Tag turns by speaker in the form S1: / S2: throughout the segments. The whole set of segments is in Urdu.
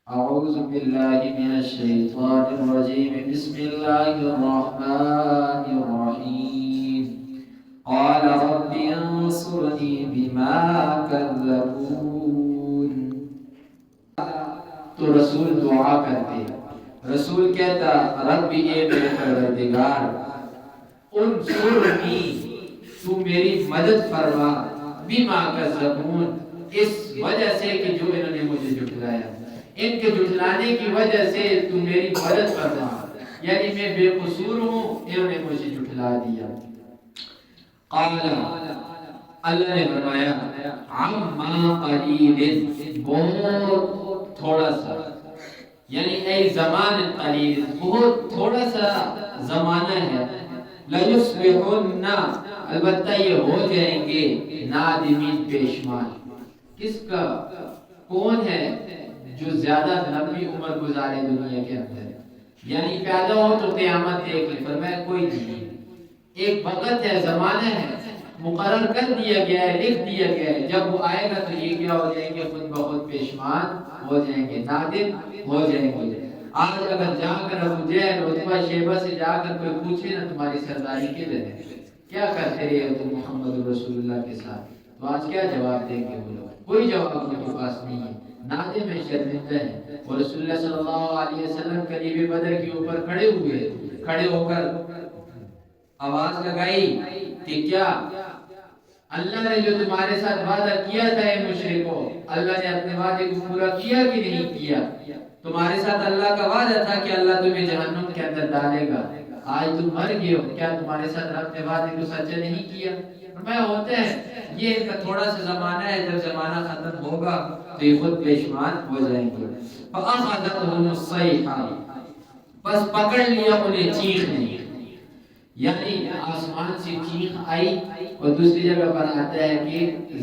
S1: أعوذ بالله من الشيطان الرجيم بسم الله الرحمن الرحيم قال رب انصرني بما كذبون. تو رسول دعا کرتے، رسول کہتا رب اے میرے پروردگار انصرنی تو میری مدد فرما بما کذبون اس وجہ سے کہ جو انہوں نے مجھے جھٹلایا، ان کے جھٹلانے کی وجہ سے تو میری مدد فرما، یعنی میں بے قصور ہوں، انہوں نے مجھے جھٹلا دیا. قال اللہ نے فرمایا عما قلیل بہت تھوڑا سا، یعنی ای زمان قلیل بہت تھوڑا سا زمانہ ہے، لیصبحن البتہ یہ ہو جائیں گے نادمین پیشمان. کس کا؟ کون ہے جو زیادہ لمبی عمر گزارے دنیا کے اندر، یعنی پیدا ہو تو قیامت دیکھ لے. فرمایا کوئی نہیں، ایک وقت ہے، زمانہ ہے، مقرر کر دیا گیا ہے، لکھ دیا گیا ہے، جب وہ آئے گا تو یہ کیا ہو جائیں گے، خود بخود پیشمان ہو جائیں گے، نادم ہو جائیں گے. آج اگر جا کر ابو جہل عتبہ شیبہ سے جا کر کوئی پوچھے نا تمہاری سرداری کدھر ہے، کیا کرتے رہے ہو تم محمد رسول اللہ کے ساتھ، تو آج کیا جواب دیں گے وہ لوگ؟ کوئی جواب ان کے پاس نہیں ہے، نادم ہے، شرمندہ ہے. اور رسول اللہ صلی اللہ علیہ وسلم قریب بدر کے اوپر کھڑے ہوئے، کھڑے ہو کر آواز لگائی کہ کیا اللہ نے جو تمہارے ساتھ وعدہ کیا تھا اے مشرکو، اللہ نے اپنے وعدے کو پورا کیا کہ نہیں کیا؟ تمہارے ساتھ اللہ کا وعدہ تھا کہ اللہ تمہیں جہنم کے اندر ڈالے گا، آج تم مر گئے ہو، کیا تمہارے ساتھ رب نے وعدے کو سچا نہیں کیا؟ فرمایا ہوتا ہے، یہ ان کا تھوڑا سا زمانہ ہے، جب زمانہ ختم ہوگا تو یہ خود پیشمان ہو جائیں گے. فَأَخَذَتْهُمُ الصَّيْحَةُ بس پکڑ لیا انہیں چیخ نے، یعنی آسمان سے چیخ آئی، اور دوسری جگہ پر آتا ہے کہ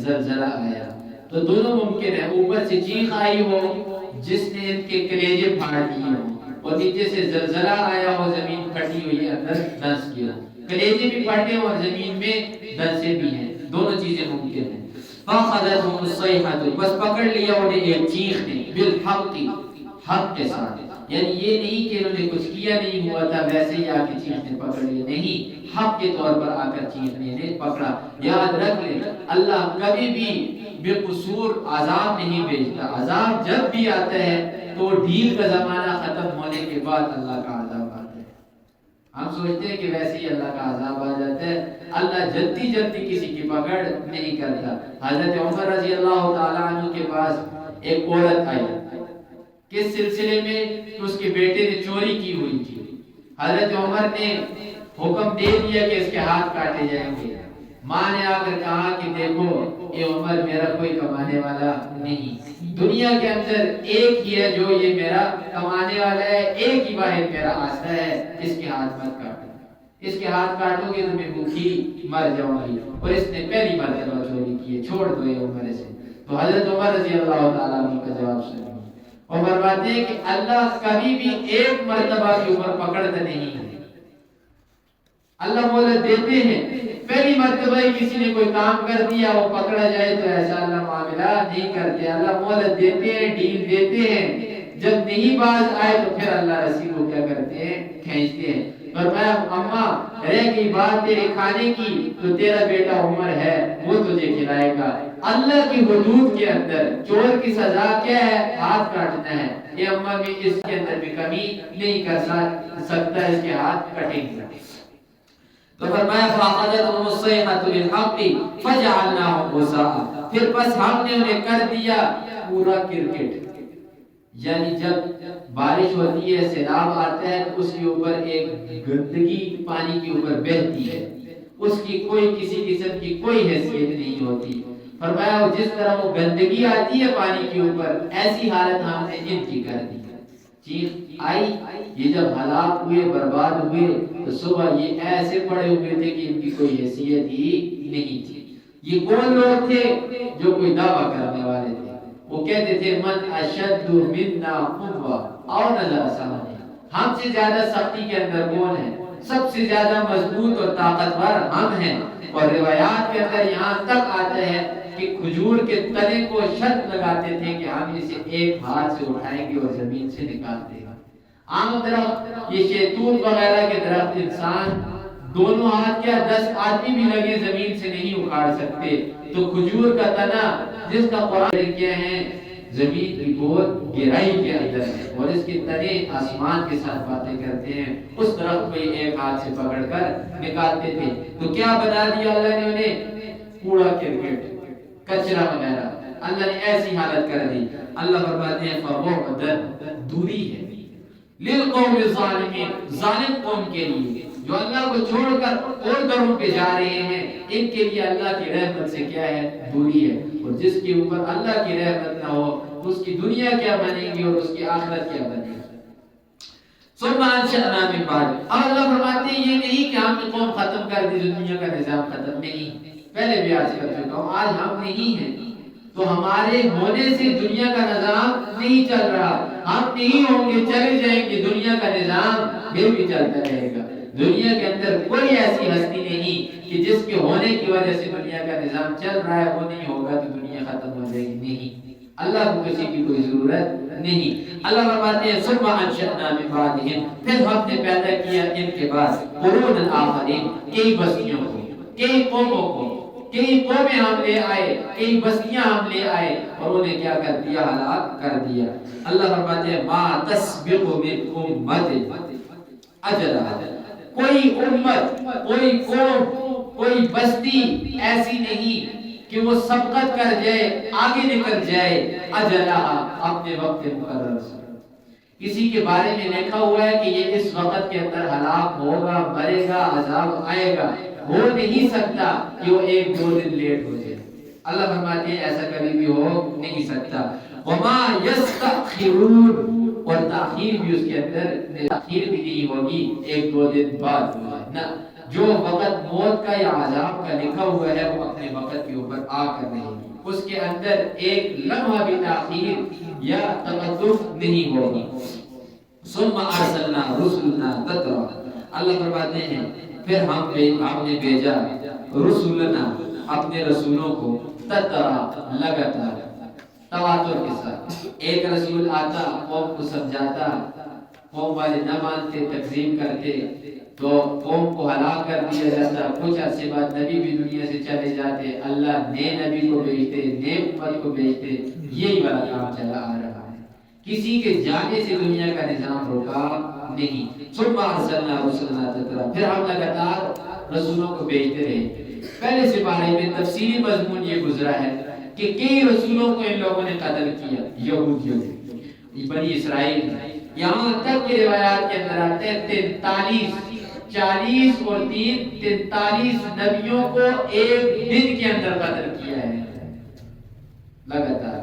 S1: زلزلہ آیا. تو دونوں ممکن ہے، اوپر سے چیخ آئی ہو جس نے ان کے کلیجے پھاڑ دیے ہو، اور نیچے سے زلزلہ آیا ہو، زمین پھٹی ہوئی اندر دھنس گیا، کلیجے بھی پھٹے اور زمین میں دھنسے بھی ہیں، دونوں چیزیں ممکن ہیں. فَأَخَذَتْهُمُ الصَّيْحَةُ بس پکڑ لیا انہیں ایک چیخ نے، بالحق حق کے ساتھ، یعنی یہ نہیں کہ انہوں نے کچھ کیا نہیں ہوا تھا ویسے ہی آ کے چیخ نے پکڑ لیا، نہیں، حق کے طور پر آ کر چیخنے نے پکڑا. یاد رکھ لے اللہ کبھی بھی بے قصور عذاب نہیں بھیجتا، عذاب جب بھی آتا ہے تو ڈھیل کا زمانہ ختم ہونے کے بعد اللہ کا عذاب آتا ہے. ہم سوچتے ہیں کہ ویسے ہی اللہ کا عذاب آ جاتا ہے، اللہ جلدی جلدی کسی کی پکڑ نہیں کرتا. حضرت عمر رضی اللہ تعالیٰ عنہ کے پاس ایک عورت آئی، کس سلسلے میں؟ اس کے بیٹے نے چوری کی ہوئی تھی. حضرت عمر نے حکم دے دیا کہ اس کے ہاتھ کاٹے جائیں گے. ماں نے آ کر کہا کہ دیکھو اے عمر، میرا کوئی کمانے والا نہیں، دنیا کے اندر ایک ہی ہے جو یہ میرا کمانے والا ہے، ایک ہی واحد میرا آسرا ہے، اس کے ہاتھ مت کاٹو، اس کے ہاتھ کاٹو گے تو میں بھوکی مر جاؤں گی. اور اس نے پہلی مرتبہ چوری کی ہے، چھوڑ دو یہ عمر سے. تو حضرت عمر رضی اللہ تعالیٰ عنہ کا جواب سنیں اور فرماتے ہیں کہ اللہ کبھی بھی ایک مرتبہ کے اوپر پکڑتا نہیں ہے، اللہ مہلت دیتے ہیں. پہلی مرتبہ ہی کسی نے کوئی کام کر دیا وہ پکڑا جائے تو ایسا اللہ معاملہ نہیں کرتے، اللہ مہلت دیتے ہیں، ڈیل دیتے ہیں. جب نہیں باز آئے تو پھر اللہ رسی کو کیا کرتے ہیں؟ کھینچتے ہیں. فرمایا اماں رہ گئی بات تیرے کھانے کی تو تیرا بیٹا عمر ہے وہ تجھے کھلائے گا. اللہ کی حدود کے اندر چور کی سزا کیا ہے؟ ہاتھ کاٹنا ہے. یہ اماں بھی اس کے اندر بھی کمی نہیں کر سکتا، اس کے ہاتھ کٹیں گے. تو فرمایا فَأَخَذَتْهُمُ الصَّيْحَةُ بِالْحَقِّ فَجَعَلْنَاهُمْ غُثَاءً پھر بس ہم نے انہیں کر دیا پورا کرکٹ. یعنی جب بارش ہوتی ہے، سیلاب آتا ہے تو اس کے اوپر ایک گندگی پانی کے اوپر بہتی ہے، اس کی کوئی کسی قسم کی کوئی حیثیت نہیں ہوتی. فرمایا جس طرح وہ گندگی آتی ہے پانی کے اوپر، ایسی حالت ہم نے ان کی کر دی. چیخ آئی، یہ جب ہلاک ہوئے، برباد ہوئے تو صبح یہ ایسے پڑے ہوئے تھے کہ ان کی کوئی حیثیت ہی نہیں تھی. یہ کون لوگ تھے؟ جو کوئی دعویٰ کرنے والے تھے. وہ کہتے تھے من اشد منا قوة او نظر سمجھ، ہم سے زیادہ سختی کے اندر کون ہے؟ سب سے زیادہ مضبوط اور طاقتور ہم ہیں۔ اور روایات کے اندر یہاں تک آتا ہے کہ کھجور کے تنے کو شرط لگاتے تھے کہ ہم اسے ایک ہاتھ سے اٹھائیں گے اور زمین سے نکال دیں گے۔ عام درخت، یہ شیطون وغیرہ کے درخت، انسان دونوں ہاتھ کیا 10 آدمی بھی لگے زمین سے نہیں اکھاڑ سکتے۔ تو کھجور کا تنا جس کا قرآن کیا ہے زمین کی بہت گہرائی کے اندر ہے اور اس کے تنے آسمان کے ساتھ باتیں کرتے ہیں، اس درخت کو ایک ہاتھ سے پکڑ کر نکالتے تھے۔ تو کیا بنا دیا اللہ نے انہیں؟ کوڑا کرکٹ، کچرا وغیرہ، اللہ نے ایسی حالت کر دی۔ اللہ فرماتے ہیں فَبُعْدًا، دوری ہے لِلْقَوْمِ الظَّالِمِينَ، ظالم قوم کے لیے جو اللہ کو چھوڑ کر اور دروں پہ جا رہے ہیں، ان کے لیے اللہ کی رحمت سے کیا ہے؟ دوری ہے۔ اور جس کے اوپر اللہ کی رحمت نہ ہو اس کی دنیا کیا بنے گی اور اس کی آخرت کیا بنے گی۔ ثم انشأنا من بعد، اللہ فرماتے ہیں یہ نہیں کہ ہم نے قوم ختم کر دی، دنیا کا نظام ختم نہیں، پہلے بھی آج کر چکا ہوں، آج ہم نہیں ہیں تو ہمارے ہونے سے دنیا کا نظام نہیں چل رہا، ہم نہیں ہوں گے چلے جائیں گے دنیا کا نظام پھر بھی چلتا رہے گا۔ دنیا کے اندر کوئی ایسی ہستی نہیں کہ جس کے ہونے کی وجہ سے دنیا کا نظام چل رہا ہے، وہ نہیں ہوگا تو دنیا ختم ہو جائے گی، نہیں، اللہ کو کسی کی کوئی ضرورت نہیں۔ اللہ فرماتے ہیں ثم انشأنا من بعدہم، پھر ہم نے پیدا کیا ان کے بعد قرون آخرین، کئی بستیوں کو، کئی قوموں کو، کئی قومیں ہم لے آئے، کئی بستیاں ہم لے آئے اور انہیں کیا کر دیا؟ ہلاک کر دیا۔ اللہ فرماتے ہیں ما تسبق من امت اجلہا، کوئی امت، کوئی قوم، کوئی بستی ایسی نہیں کہ وہ سبقت کر جائے، آگے نکل جائے، اجلہا، اپنے وقت مقرر سے۔ کسی کے بارے میں لکھا ہوا ہے کہ یہ اس وقت کے اندر ہلاک ہوگا، مرے گا، عذاب آئے گا، ہو نہیں سکتا کہ وہ 1-2 دن لیٹ ہو جائے۔ اللہ فرماتے ہیں ایسا کبھی بھی ہو نہیں سکتا۔ وما یستأخرون، اور تاخیر بھی اس کے اندر تاخیر بھی نہیں ہوگی 1-2 دن بعد نہ، جو وقت موت کا یا عذاب کا لکھا ہوا ہے وہ اپنے وقت کے اوپر آ کر نہیں، اس کے اندر ایک لمحہ بھی تاخیر یا تقدم نہیں ہوگی۔ ثم ارسلنا رسلنا تترا، اللہ فرماتے ہیں پھر ہم نے بھیجا رسولنا، اپنے رسولوں کو، تترا، لگاتار، تواتر کے ساتھ۔ ایک رسول آتا، قوم کو سمجھاتا، قوم والے نہ مانتے، تکذیب کرتے تو قوم کو ہلاک کر دیا جاتا۔ کچھ عرصے بعد نبی بھی دنیا سے چلے جاتے، اللہ نئے نبی کو بھیجتے، نئے امت کو بھیجتے، یہی والا کام چلا آ رہا ہے، کسی کے جانے سے دنیا کا نظام رکا نہیں۔ ثم ارسلنا رسلنا تترا، پھر ہم لگاتار رسولوں کو بھیجتے رہے۔ پہلے سپارے میں تفصیلی مضمون یہ گزرا ہے کہ کئی رسولوں کو ان لوگوں نے قتل کیا، یہودیوں نے، بنی اسرائیل نے، یہاں تک کہ روایات کے اندر آتے ہیں 40 اور 43 نبیوں کو ایک دن کے اندر قتل کیا ہے لگاتار۔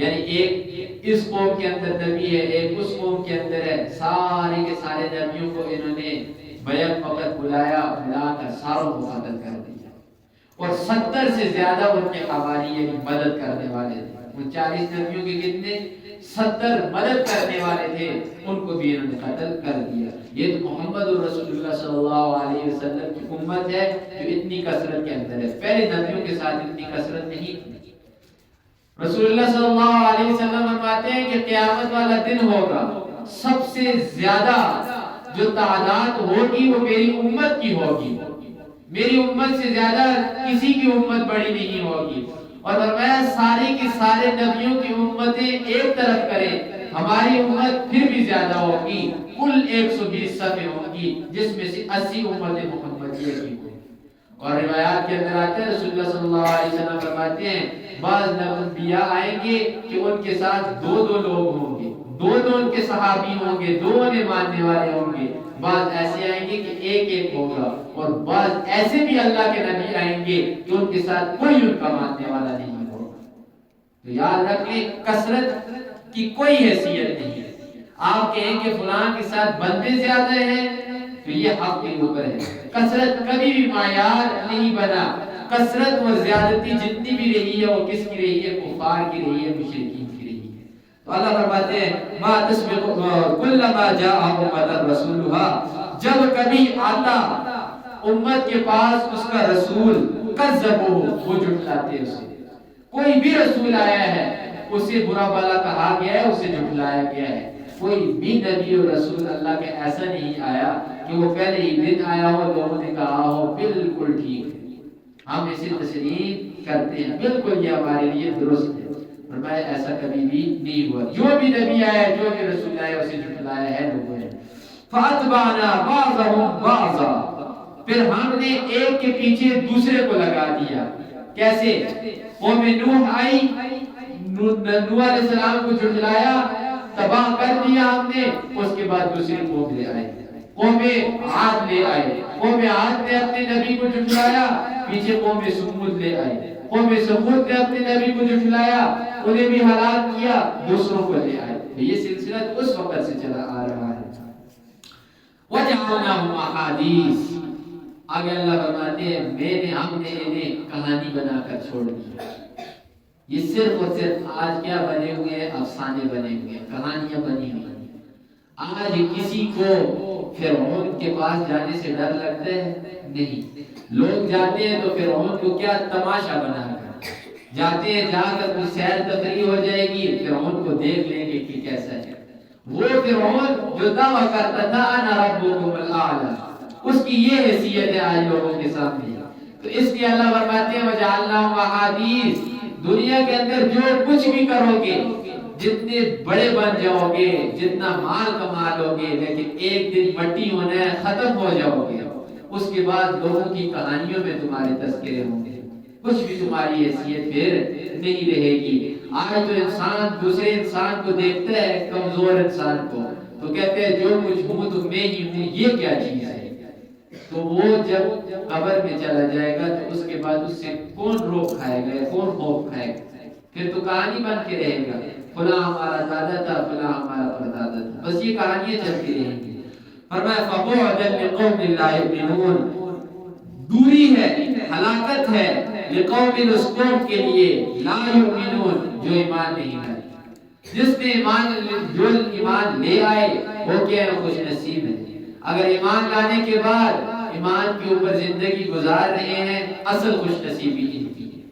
S1: یعنی ایک اس قوم کے اندر نبی ہے، ایک اس قوم کے اندر ہے، سارے کے سارے نبیوں کو انہوں نے بیک وقت بلایا، بلا کر ساروں کو قتل کر دیا۔ اور 70 سے زیادہ ان کے حوالی یعنی مدد کرنے والے تھے۔ وہ 40 نبیوں کے کتنے؟ 70 مدد کرنے والے تھے، ان کو بھی انہوں نے قتل کر دیا۔ یہ تو محمد رسول اللہ صلی اللہ علیہ وسلم کی امت ہے جو اتنی کثرت کے اندر ہے، پہلے نبیوں کے ساتھ اتنی کثرت نہیں تھی۔ رسول اللہ صلی اللہ علیہ وسلم فرماتے ہیں کہ قیامت والا دن ہوگا، سب سے زیادہ جو تعداد ہوگی وہ میری امت کی ہوگی، میری امت سے زیادہ کسی کی امت بڑی نہیں ہوگی۔ اور فرمایا سارے کے سارے نبیوں کی امتیں ایک طرف کریں، ہماری امت پھر بھی زیادہ ہوگی، کل 120 صفیں ہوں گی، جس میں سے 80 امت محمدیہ کی ہوگی۔ اور روایات کے اندر آتے ہیں رسول اللہ صلی اللہ علیہ وسلم فرماتے ہیں بعض انبیاء آئیں گے کہ ان کے ساتھ 2 لوگ ہوں گے، 2 ان کے صحابی ہوں گے، 2 انہیں ماننے والے ہوں گے، بعض ایسے آئیں گے کہ ایک ہوگا، اور بعض ایسے بھی اللہ کے نبی آئیں گے کہ ان کے ساتھ کوئی ان کا ماننے والا نہیں ہوگا۔ تو یاد رکھیں کثرت کی کوئی حیثیت نہیں ہے۔ آپ کہیں کہ فلاں کے ساتھ بندے زیادہ ہیں تو یہ حق کے اوپر ہے، کثرت کبھی بھی معیار نہیں بنا۔ کثرت اور زیادتی جتنی بھی رہی ہے وہ کس کی رہی ہے؟ کفار کی رہی ہے، مشرکین کی رہی ہے۔ تو اللہ فرماتے ہیں ما تسبق كلما جاء امة رسولها جب کبھی آتا امت کے پاس اس کا رسول کذبو وہ جھٹلاتے اسے. کوئی بھی رسول آیا ہے اسے برا بھلا کہا گیا ہے, اسے جھٹلایا گیا ہے. کوئی بھی نبی اور رسول اللہ کے ایسا نہیں آیا کہ وہ پہلے ہی دن آیا ہو لوگوں نے کہا ہو بالکل ٹھیک ہے, ہم اسے تسلیم کرتے ہیں, بالکل یہ ہمارے لیے درست ہے. فرمایا ایسا کبھی بھی نہیں ہوا. جو بھی نبی آیا, جو بھی رسول آیا, اسے جھٹلایا ہے لوگوں نے. فَأَتْبَعْنَا بَعْضَهُمْ بَعْضًا, پھر ہم نے ایک کے پیچھے دوسرے کو لگا دیا. کیسے؟ قوم نوح آئی, نوح علیہ السلام کو جھٹلایا, تباہ کر دیا ہم نے. اس کے بعد دوسری قوم لے آئے, قوم عاد لے آئے. قوم عاد نے اپنے نبی کو جھٹلایا, پیچھے قوم سمود لے آئے. قوم سمود نے اپنے نبی کو جھٹلایا, انہیں بھی ہلاک کیا, دوسروں کو لے آئے. یہ سلسلہ اس وقت سے چلا آ رہا ہے. وَجَعَلْنَاهُمْ أَحَادِيث, آگے اللہ فرماتے ہیں ہم نے انہیں کہانی بنا کر چھوڑ دیا. یہ صرف اور صرف آج کیا بنے ہوئے ہیں, افسانے بنے ہوئے ہیں, کہانیاں بنی ہوئی ہیں. آج کسی کو فرعون کے پاس جانے سے ڈر لگتا ہے؟ نہیں. لوگ جاتے ہیں تو فرعون کو کیا تماشا بنا کر جاتے ہیں, جا کر کوئی سیر تفریح ہو جائے گی, فرعون کو دیکھ لیں گے کہ کیسا ہے. وہ فرعون جو دعویٰ کرتا تھا انا ربکم الاعلی, اس کی یہ حیثیت ہے آج لوگوں کے سامنے. تو اس لیے اللہ فرماتے ہیں وجعلناہم احادیث, دنیا کے اندر جو کچھ بھی کرو گے, جتنے بڑے بن جاؤ گے, جتنا مال کما لو گے, لیکن ایک دن مٹی ہونا ہے, ختم ہو جاؤ گے. اس کے بعد لوگوں کی کہانیوں میں تمہارے تذکرے ہوں گے, کچھ بھی تمہاری حیثیت پھر نہیں رہے گی. آج تو انسان دوسرے انسان کو دیکھتا ہے, کمزور انسان کو, تو کہتے ہیں جو مجھ ہوں تو میں ہی ہوں, یہ کیا چیز ہے. تو وہ جب قبر میں چلا جائے گا تو اس کے بعد اس سے کون روک کھائے گا, کون خوف کھائے گا. پھر تو کہانی بن کے رہے گا, فلاں ہمارا دادا تھا, فلاں ہمارا پردادا تھا, بس یہ کہانیاں چلتی رہیں گی. فرمایا فَبُعْدًا لِقَوْمٍ لَا يُؤْمِنُونَ, دوری ہے, ہلاکت ہے, لقوم اس قوم کے لیے, لا یؤمنون, جو ایمان نہیں لائے. جس نے ایمان لے آئے وہ کیا ہے, خوش نصیب ہے. اگر ایمان لانے کے بعد ایمان کے اوپر زندگی گزار رہے ہیں, اصل خوش نصیبی ان کی ہے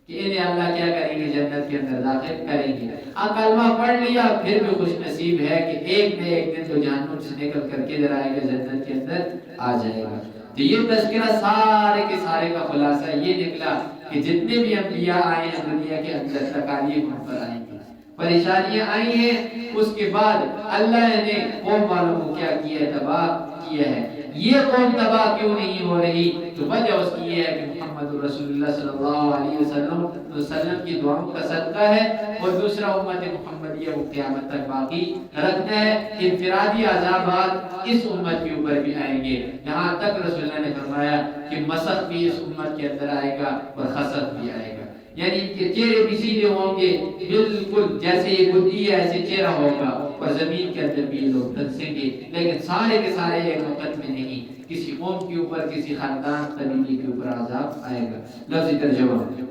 S1: کہ انہیں اللہ کیا کریں گے, جنت کے اندر داخل کریں گے. کلمہ پڑھ لیا پھر بھی خوش نصیب ہے کہ ایک نہ ایک دن تو جہنم سے نکل کر کے ادھر آئے گا, جنت کے اندر آ جائے گا. تو یہ تذکرہ سارے کے سارے کا خلاصہ یہ نکلا کہ جتنے بھی انبیاء آئے ہیں دنیا کے اندر, تکالیف ان پر آئیں گی, پریشانیاں آئی ہیں. اس کے بعد اللہ نے قوم والوں کو کیا کیا ہے, تباہ کیا ہے. یہ قوم تباہ کیوں نہیں ہو رہی, تو وجہ اس کی یہ ہے کہ محمد رسول اللہ صلی اللہ علیہ وسلم کی دعاؤں کا صدقہ ہے, اور دوسرا امت محمدیہ وہ قیامت تک باقی رکھنا ہے. انفرادی عذابات اس امت کے اوپر بھی آئیں گے, یہاں تک رسول اللہ نے فرمایا کہ مسخ بھی اس امت کے اندر آئے گا اور خسف بھی آئے گا. یعنی کہ چہرے بھی سیدھے ہوں گے, بالکل جیسے یہ گدی ہے ایسے چہرہ ہوگا, اور زمین کے اندر بھی لوگ دھنسیں گے. لیکن سارے کے سارے ایک وقت میں نہیں, کسی قوم کے اوپر, کسی خاندان قبیلے کے اوپر عذاب آئے گا. لفظی ترجمہ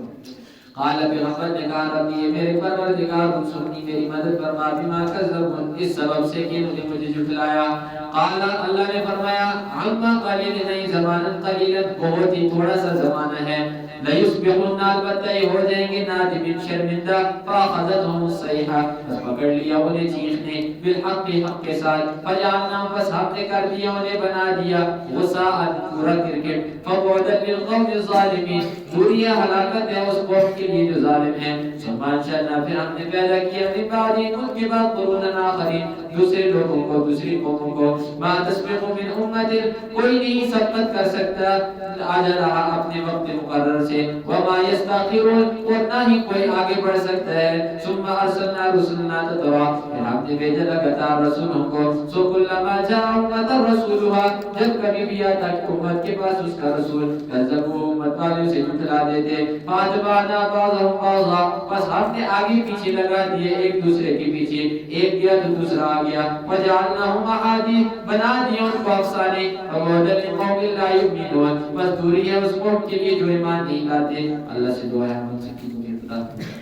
S1: قال پیغمبر نے کہا ربی میرے پروردگار تم سنی میری مدد فرما, بما کذبون, اس سبب سے کہ انہوں نے مجھے جھٹلایا. قال اللہ نے فرمایا عما قلیل, نہیں زمانا قلیلا, بہت ہی تھوڑا سا زمانہ ہے. لَيُصْبِحُنَّ, البتہ یہ ہو جائیں گے نادمین, شرمندہ. فَأَخَذَتْهُمُ الصَّيْحَةُ, بس پکڑ لیا انہیں چیخ نے, بالحق, حق کے ساتھ. فَجَعَلْنَاهُمْ, بس حق نے کر دیا, انہیں بنا دیا غثاءً, پورا کرکٹ. فَبُعْدًا لِلْقَوْمِ الظَّالِمِينَ, دوری ہلاکت ہے اس قوم کے لیے جو ظالم ہیں. ثم انشأنا, پھر ہم نے پیدا کیا من بعدهم, ان کے بعد قرونا آخرین, دوسرے لوگوں کو, دوسری قوموں کو. ما تسبق من امة, کوئی نہیں سبقت کر سکتا اجلها, اپنے وقت مقرر سے. وما يستأخرون, اور نہ ہی کوئی آگے بڑھ سکتا ہے. ثم ارسلنا رسلنا تترا, پھر ہم نے بھیجا لگاتار رسولوں کو. سو كلما جاء امة رسولها, جب کبھی بھی آتا امت کے پاس اس کا رسول, كذبوا, امت والے اسے جھٹلا دیتے. فاتبعنا بعضهم بعضا, بس ہم نے آگے پیچھے لگا دیے ایک دوسرے کے پیچھے, ایک گیا تو دوسرا آ گیا. وجعلناهم احاديث, بنا دیا ان کو افسانے. وبعدا لقوم لا يؤمنون, بس دوری ہے اس قوم کے لیے جو ایمان نہیں لاتے. اللہ سے دعا ہے ہم سب کی